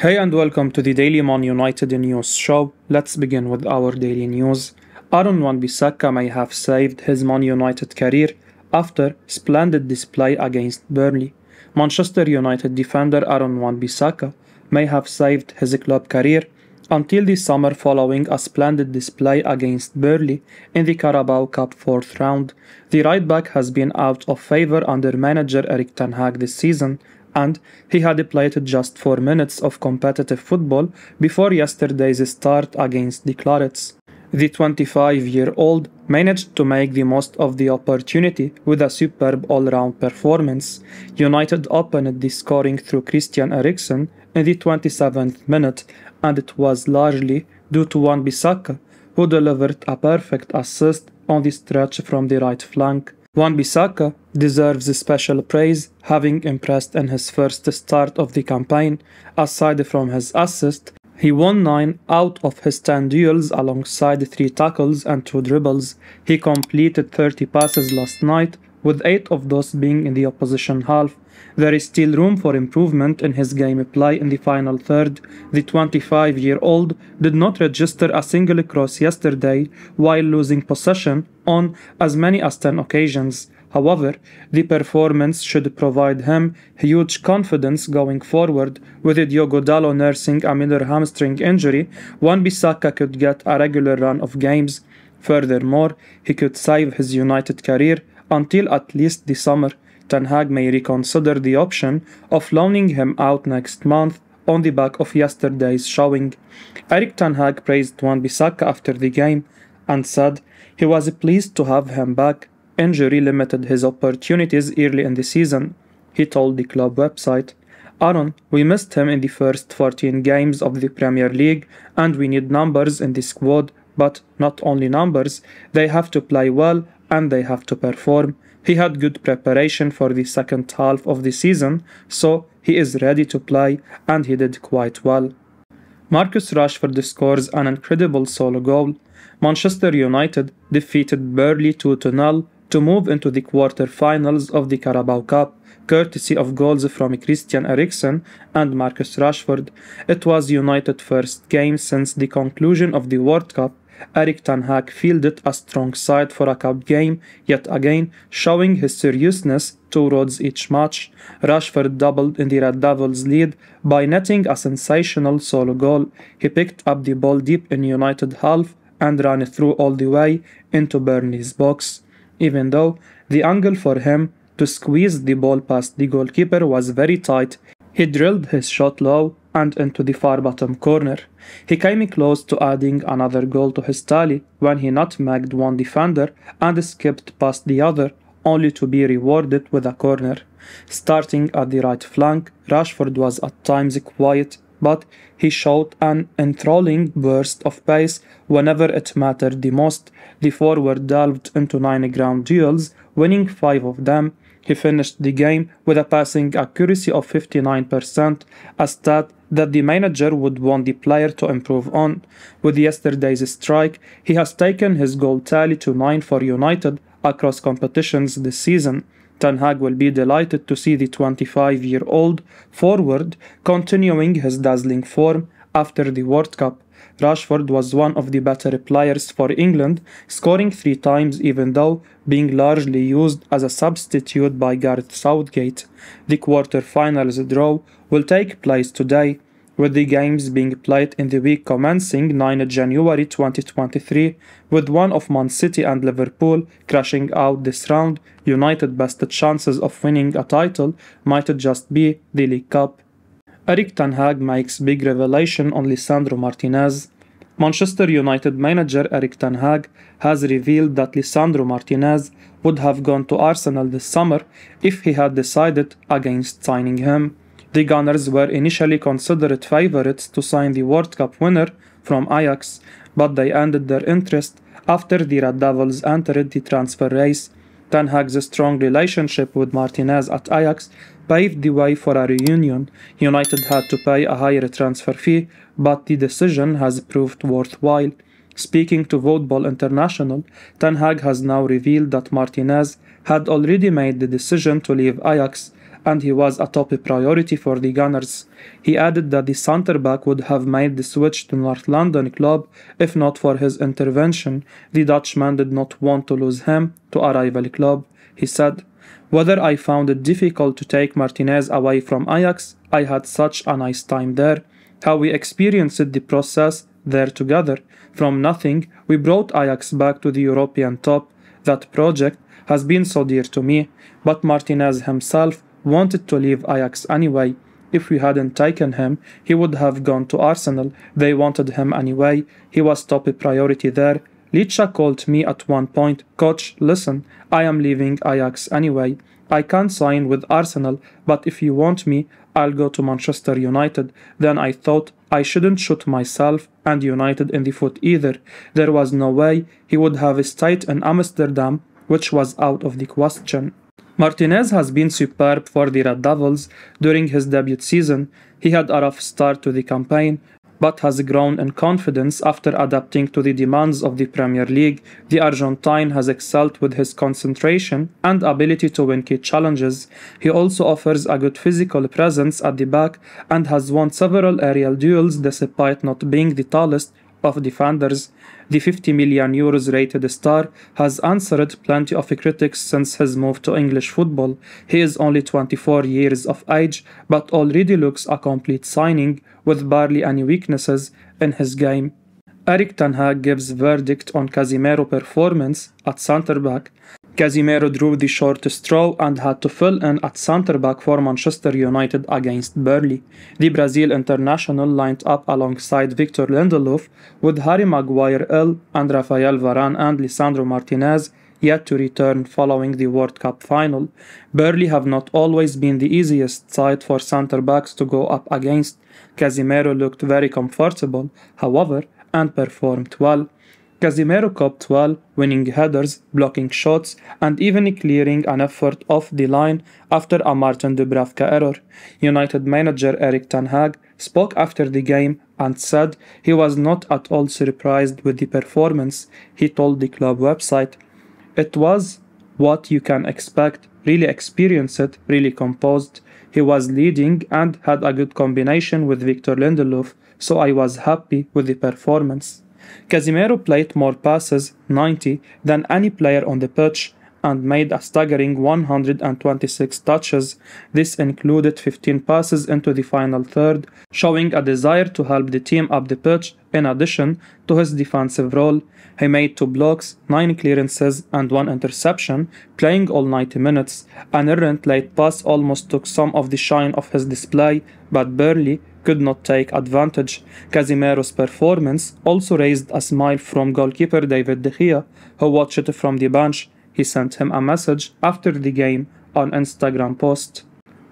Hey and welcome to the Daily Man United News Show. Let's begin with our daily news. Wan-Bissaka may have saved his Man United career after splendid display against Burnley. Manchester United defender Wan-Bissaka may have saved his club career until the summer following a splendid display against Burnley in the Carabao Cup fourth round. The right-back has been out of favour under manager Erik this season, and he had played just 4 minutes of competitive football before yesterday's start against the Clarets. The 25-year-old managed to make the most of the opportunity with a superb all-round performance. United opened the scoring through Christian Eriksen in the 27th minute, and it was largely due to Wan-Bissaka, who delivered a perfect assist on the stretch from the right flank. Wan-Bissaka deserves special praise, having impressed in his first start of the campaign. Aside from his assist, he won 9 out of his 10 duels alongside 3 tackles and 2 dribbles. He completed 30 passes last night, with 8 of those being in the opposition half. There is still room for improvement in his gameplay in the final third. The 25-year-old did not register a single cross yesterday while losing possession on as many as 10 occasions. However, the performance should provide him huge confidence going forward. With Diogo Dalot nursing a minor hamstring injury, Wan-Bissaka could get a regular run of games. Furthermore, he could save his United career until at least the summer. Ten Hag may reconsider the option of loaning him out next month on the back of yesterday's showing. Erik Ten Hag praised Wan-Bissaka after the game and said he was pleased to have him back. Injury limited his opportunities early in the season. He told the club website, "Aaron, we missed him in the first 14 games of the Premier League and we need numbers in the squad, but not only numbers, they have to play well and they have to perform. He had good preparation for the second half of the season, so he is ready to play and he did quite well." Marcus Rashford scores an incredible solo goal. Manchester United defeated Burnley 2-0 to move into the quarter-finals of the Carabao Cup, courtesy of goals from Christian Eriksen and Marcus Rashford. It was United's first game since the conclusion of the World Cup. Erik Ten Hag fielded a strong side for a cup game, yet again showing his seriousness towards each match. Rashford doubled in the Red Devils' lead by netting a sensational solo goal. He picked up the ball deep in United half and ran through all the way into Burnley's box. Even though the angle for him to squeeze the ball past the goalkeeper was very tight, he drilled his shot low and into the far bottom corner. He came close to adding another goal to his tally when he nutmegged one defender and skipped past the other, only to be rewarded with a corner. Starting at the right flank, Rashford was at times quiet, but he showed an enthralling burst of pace whenever it mattered the most. The forward delved into 9 ground duels, winning 5 of them. He finished the game with a passing accuracy of 59%, a stat that the manager would want the player to improve on. With yesterday's strike, he has taken his goal tally to 9 for United across competitions this season. Ten Hag will be delighted to see the 25-year-old forward continuing his dazzling form after the World Cup. Rashford was one of the better players for England, scoring 3 times even though being largely used as a substitute by Gareth Southgate. The quarter-finals draw will take place today, with the games being played in the week commencing 9 January 2023, with one of Man City and Liverpool crashing out this round. United's best chances of winning a title might just be the League Cup. Erik Ten Hag makes big revelation on Lisandro Martinez. Manchester United manager Erik Ten Hag has revealed that Lisandro Martinez would have gone to Arsenal this summer if he had decided against signing him. The Gunners were initially considered favourites to sign the World Cup winner from Ajax, but they ended their interest after the Red Devils entered the transfer race. Ten Hag's strong relationship with Martinez at Ajax paved the way for a reunion. United had to pay a higher transfer fee, but the decision has proved worthwhile. Speaking to Football International, Ten Hag has now revealed that Martinez had already made the decision to leave Ajax and he was a top priority for the Gunners. He added that the centre-back would have made the switch to North London club if not for his intervention. The Dutchman did not want to lose him to a rival club. He said, "Whether I found it difficult to take Martinez away from Ajax, I had such a nice time there. How we experienced the process there together. From nothing, we brought Ajax back to the European top. That project has been so dear to me, but Martinez himself wanted to leave Ajax anyway. If we hadn't taken him, he would have gone to Arsenal. They wanted him anyway. He was top priority there. Licha called me at one point, 'Coach, listen, I am leaving Ajax anyway. I can't sign with Arsenal, but if you want me, I'll go to Manchester United.' Then I thought I shouldn't shoot myself and United in the foot either. There was no way he would have stayed in Amsterdam, which was out of the question." Martinez has been superb for the Red Devils during his debut season. He had a rough start to the campaign, but has grown in confidence after adapting to the demands of the Premier League. The Argentine has excelled with his concentration and ability to win key challenges. He also offers a good physical presence at the back and has won several aerial duels despite not being the tallest of defenders. The €50 million rated star has answered plenty of critics since his move to English football. He is only 24 years of age, but already looks a complete signing with barely any weaknesses in his game. Erik Ten Hag gives verdict on Casemiro performance at centre-back. Casemiro drew the short straw and had to fill in at centre-back for Manchester United against Burnley. The Brazil international lined up alongside Victor Lindelof, with Harry Maguire ill and Rafael Varane and Lisandro Martinez yet to return following the World Cup final. Burnley have not always been the easiest side for centre-backs to go up against. Casemiro looked very comfortable, however, and performed well. Casemiro coped well, winning headers, blocking shots, and even clearing an effort off the line after a Martin Dubravka error. United manager Erik Ten Hag spoke after the game and said he was not at all surprised with the performance. He told the club website, "It was what you can expect, really experienced, really composed. He was leading and had a good combination with Victor Lindelof, so I was happy with the performance." Casemiro played more passes, 90, than any player on the pitch and made a staggering 126 touches. This included 15 passes into the final third, showing a desire to help the team up the pitch in addition to his defensive role. He made 2 blocks, 9 clearances and 1 interception, playing all 90 minutes. An errant late pass almost took some of the shine off his display, but Burnley could not take advantage. Casemiro's performance also raised a smile from goalkeeper David De Gea, who watched it from the bench. He sent him a message after the game on Instagram post.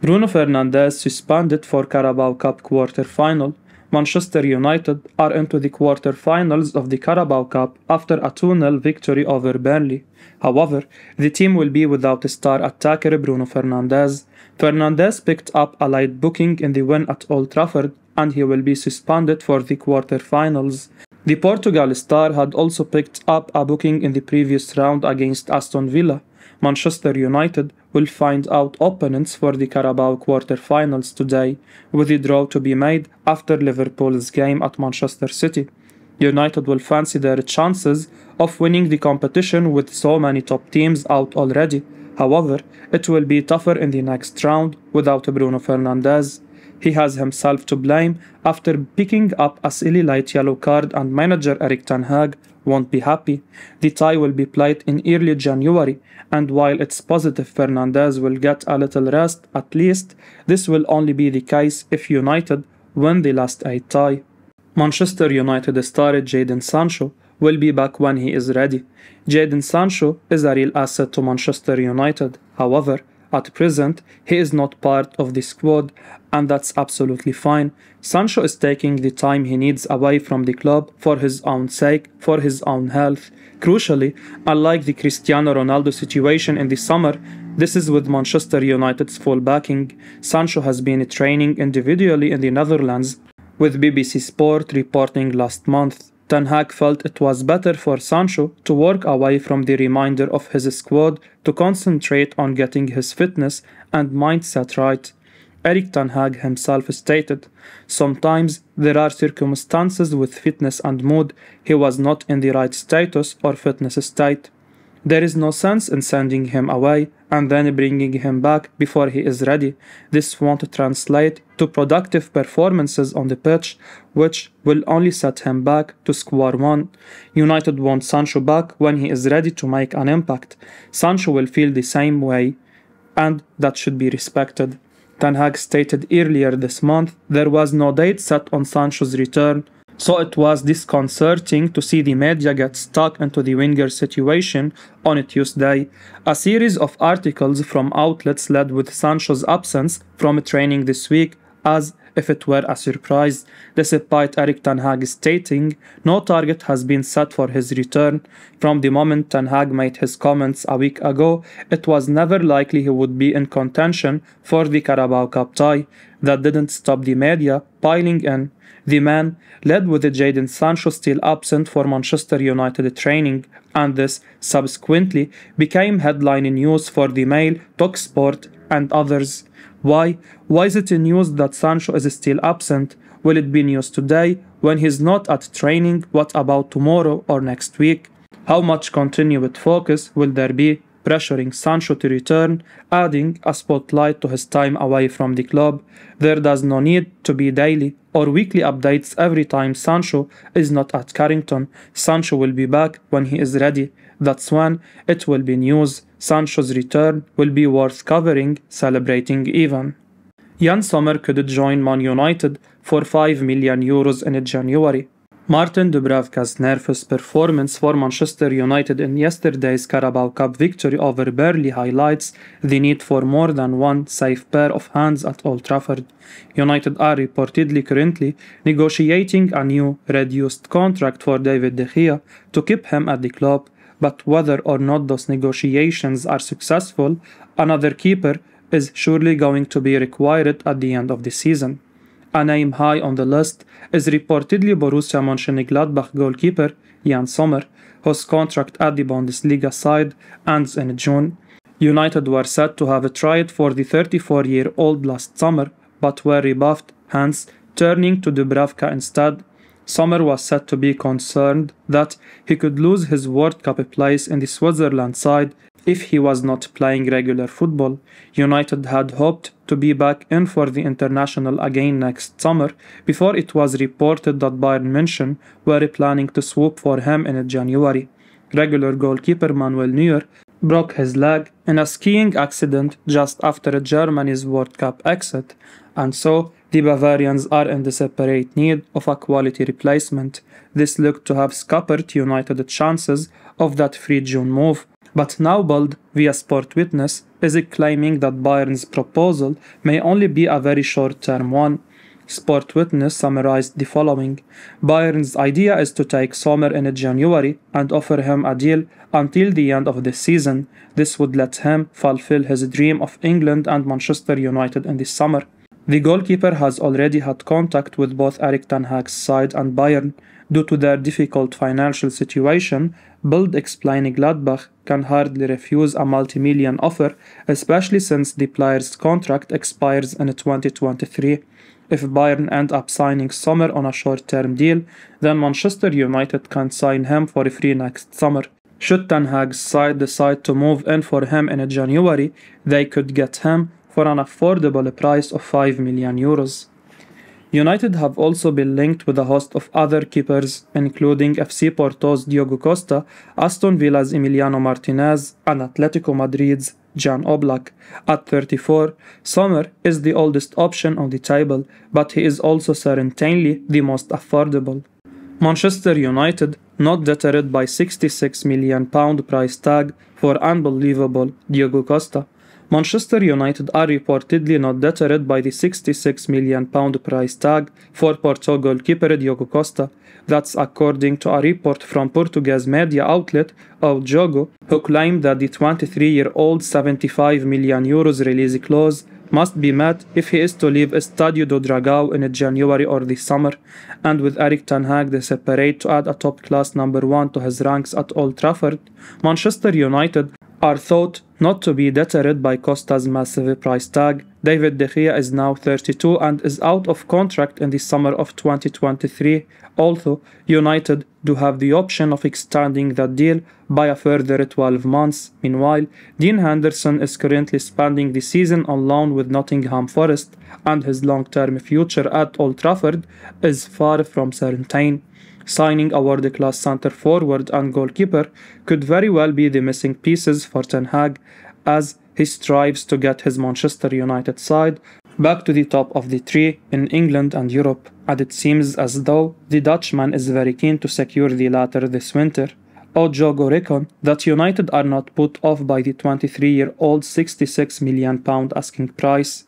Bruno Fernandes suspended for Carabao Cup quarter-final. Manchester United are into the quarter-finals of the Carabao Cup after a 2-0 victory over Burnley. However, the team will be without star attacker Bruno Fernandes. Fernandes picked up a late booking in the win at Old Trafford, and he will be suspended for the quarter-finals. The Portugal star had also picked up a booking in the previous round against Aston Villa. Manchester United will find out opponents for the Carabao quarter-finals today, with the draw to be made after Liverpool's game at Manchester City. United will fancy their chances of winning the competition with so many top teams out already. However, it will be tougher in the next round without Bruno Fernandes. He has himself to blame after picking up a silly late yellow card, and manager Erik Ten Hag won't be happy. The tie will be played in early January, and while it's positive Fernandes will get a little rest at least, this will only be the case if United win the last 8 tie. Manchester United star Jadon Sancho will be back when he is ready. Jadon Sancho is a real asset to Manchester United. However, at present, he is not part of the squad, and that's absolutely fine. Sancho is taking the time he needs away from the club for his own sake, for his own health. Crucially, unlike the Cristiano Ronaldo situation in the summer, this is with Manchester United's full backing. Sancho has been training individually in the Netherlands, with BBC Sport reporting last month. Ten Hag felt it was better for Sancho to work away from the remainder of his squad to concentrate on getting his fitness and mindset right. Erik Ten Hag himself stated, "Sometimes there are circumstances with fitness and mood he was not in the right status or fitness state. There is no sense in sending him away and then bringing him back before he is ready. This won't translate to productive performances on the pitch, which will only set him back to square one. United want Sancho back when he is ready to make an impact. Sancho will feel the same way, and that should be respected." Ten Hag stated earlier this month there was no date set on Sancho's return, so it was disconcerting to see the media get stuck into the winger situation on Tuesday. A series of articles from outlets led with Sancho's absence from training this week as if it were a surprise, despite Erik Ten Hag stating no target has been set for his return. From the moment Ten Hag made his comments a week ago, it was never likely he would be in contention for the Carabao Cup tie. That didn't stop the media piling in. The man, led with Jadon Sancho still absent for Manchester United training, and this subsequently became headline news for the Mail, TalkSport, and others. Why? Why is it news that Sancho is still absent? Will it be news today when he's not at training? What about tomorrow or next week? How much continued focus will there be pressuring Sancho to return, adding a spotlight to his time away from the club? There does no need to be daily or weekly updates every time Sancho is not at Carrington. Sancho will be back when he is ready. That's when it will be news. Sancho's return will be worth covering, celebrating even. Yann Sommer could join Man United for €5 million in January. Martin Dubravka's nervous performance for Manchester United in yesterday's Carabao Cup victory over Burnley highlights the need for more than one safe pair of hands at Old Trafford. United are reportedly currently negotiating a new reduced contract for David De Gea to keep him at the club, but whether or not those negotiations are successful, another keeper is surely going to be required at the end of the season. A name high on the list is reportedly Borussia Mönchengladbach goalkeeper Yann Sommer, whose contract at the Bundesliga side ends in June. United were set to have tried for the 34-year-old last summer, but were rebuffed, hence turning to Dubravka instead. Sommer was said to be concerned that he could lose his World Cup place in the Switzerland side if he was not playing regular football. United had hoped to be back in for the international again next summer before it was reported that Bayern München were planning to swoop for him in January. Regular goalkeeper Manuel Neuer broke his leg in a skiing accident just after Germany's World Cup exit, and so the Bavarians are in desperate need of a quality replacement. This looked to have scuppered United's chances of that free June move, but now Bild, via Sport Witness, is claiming that Bayern's proposal may only be a very short-term one. Sport Witness summarized the following: Bayern's idea is to take Sommer in January and offer him a deal until the end of the season. This would let him fulfill his dream of England and Manchester United in the summer. The goalkeeper has already had contact with both Erik Ten Hag's side and Bayern. Due to their difficult financial situation, Bild explaining Gladbach can hardly refuse a multi-million offer, especially since the player's contract expires in 2023. If Bayern end up signing Sommer on a short-term deal, then Manchester United can sign him for free next summer. Should Ten Hag's side decide to move in for him in January, they could get him for an affordable price of €5 million. United have also been linked with a host of other keepers, including FC Porto's Diogo Costa, Aston Villa's Emiliano Martinez, and Atletico Madrid's Jan Oblak. At 34, Sommer is the oldest option on the table, but he is also certainly the most affordable. Manchester United, not deterred by £66 million price tag for unbelievable Diogo Costa. Manchester United are reportedly not deterred by the £66 million price tag for Porto goalkeeper Diogo Costa. That's according to a report from Portuguese media outlet O Jogo, who claimed that the 23-year-old €75 million release clause must be met if he is to leave Estadio do Dragão in January or the summer, and with Erik ten Hag desperate to add a top-class number 1 to his ranks at Old Trafford, Manchester United are thought not to be deterred by Costa's massive price tag. David De Gea is now 32 and is out of contract in the summer of 2023, although United do have the option of extending that deal by a further 12 months. Meanwhile, Dean Henderson is currently spending the season on loan with Nottingham Forest, and his long-term future at Old Trafford is far from certain. Signing a world-class centre-forward and goalkeeper could very well be the missing pieces for Ten Hag as he strives to get his Manchester United side back to the top of the tree in England and Europe, and it seems as though the Dutchman is very keen to secure the latter this winter. Ojogo reckon that United are not put off by the 23-year-old £66 million asking price.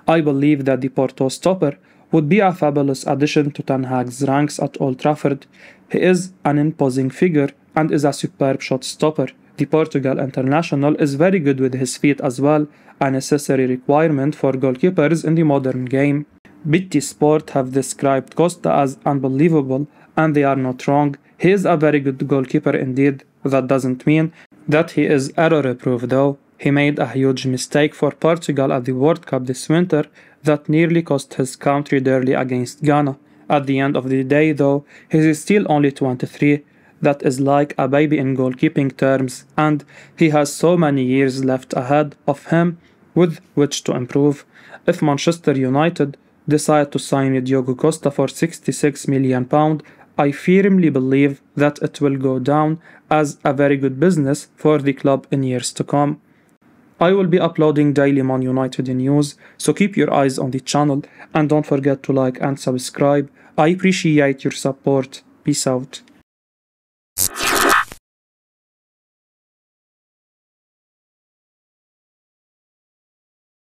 I believe that the Porto stopper would be a fabulous addition to Ten Hag's ranks at Old Trafford. He is an imposing figure and is a superb shot stopper. The Portugal international is very good with his feet as well, a necessary requirement for goalkeepers in the modern game. BT Sport have described Costa as unbelievable, and they are not wrong. He is a very good goalkeeper indeed. That doesn't mean that he is error-proof though. He made a huge mistake for Portugal at the World Cup this winter that nearly cost his country dearly against Ghana. At the end of the day though, he is still only 23. That is like a baby in goalkeeping terms, and he has so many years left ahead of him with which to improve. If Manchester United decide to sign Diogo Costa for £66 million, I firmly believe that it will go down as a very good business for the club in years to come. I will be uploading daily Man United news, so keep your eyes on the channel and don't forget to like and subscribe. I appreciate your support. Peace out.